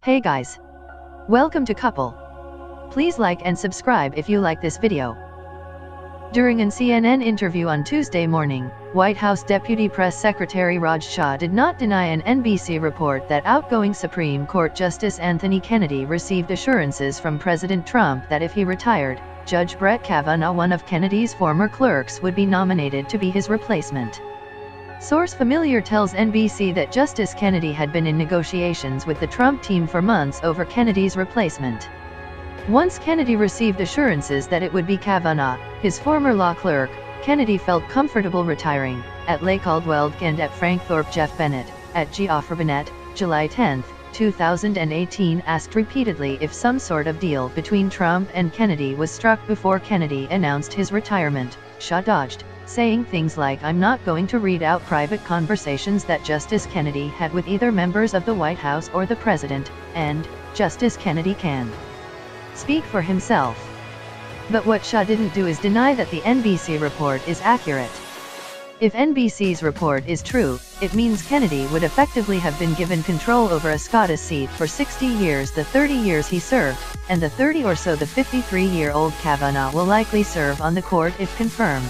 Hey guys! Welcome to Couple. Please like and subscribe if you like this video. During an CNN interview on Tuesday morning, White House Deputy Press Secretary Raj Shah did not deny an NBC report that outgoing Supreme Court Justice Anthony Kennedy received assurances from President Trump that if he retired, Judge Brett Kavanaugh, one of Kennedy's former clerks, would be nominated to be his replacement. Source familiar tells NBC that Justice Kennedy had been in negotiations with the Trump team for months over Kennedy's replacement. Once Kennedy received assurances that it would be Kavanaugh, his former law clerk, Kennedy felt comfortable retiring. At Leigh Caldwell and at Frank Thorpe, Jeff Bennett, at Geoffrey Bennett, July 10, 2018, asked repeatedly if some sort of deal between Trump and Kennedy was struck before Kennedy announced his retirement. Shah dodged, saying things like, "I'm not going to read out private conversations that Justice Kennedy had with either members of the White House or the President, and Justice Kennedy can speak for himself." But what Shah didn't do is deny that the NBC report is accurate. If NBC's report is true, it means Kennedy would effectively have been given control over a SCOTUS seat for 60 years, the 30 years he served, and the 30 or so the 53-year-old Kavanaugh will likely serve on the court if confirmed.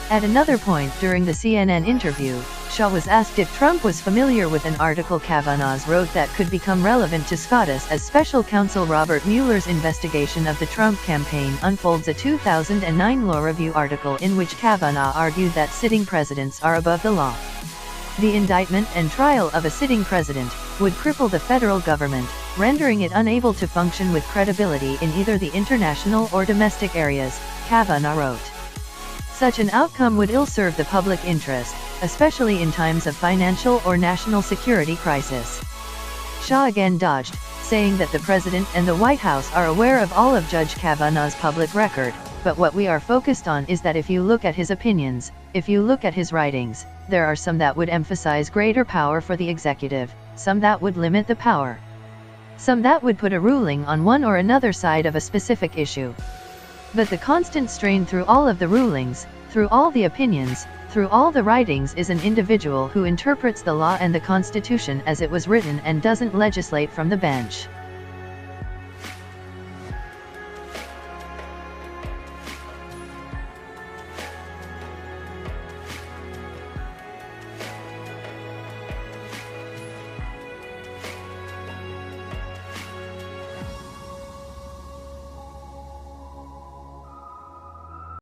At another point during the CNN interview, Shah was asked if Trump was familiar with an article Kavanaugh wrote that could become relevant to SCOTUS as special counsel Robert Mueller's investigation of the Trump campaign unfolds. A 2009 Law Review article in which Kavanaugh argued that sitting presidents are above the law. The indictment and trial of a sitting president would cripple the federal government, rendering it unable to function with credibility in either the international or domestic areas, Kavanaugh wrote. Such an outcome would ill-serve the public interest, especially in times of financial or national security crisis. Shah again dodged, saying that the President and the White House are aware of all of Judge Kavanaugh's public record, but what we are focused on is that if you look at his opinions, if you look at his writings, there are some that would emphasize greater power for the executive, some that would limit the power, some that would put a ruling on one or another side of a specific issue. But the constant strain through all of the rulings, through all the opinions, through all the writings is an individual who interprets the law and the Constitution as it was written and doesn't legislate from the bench.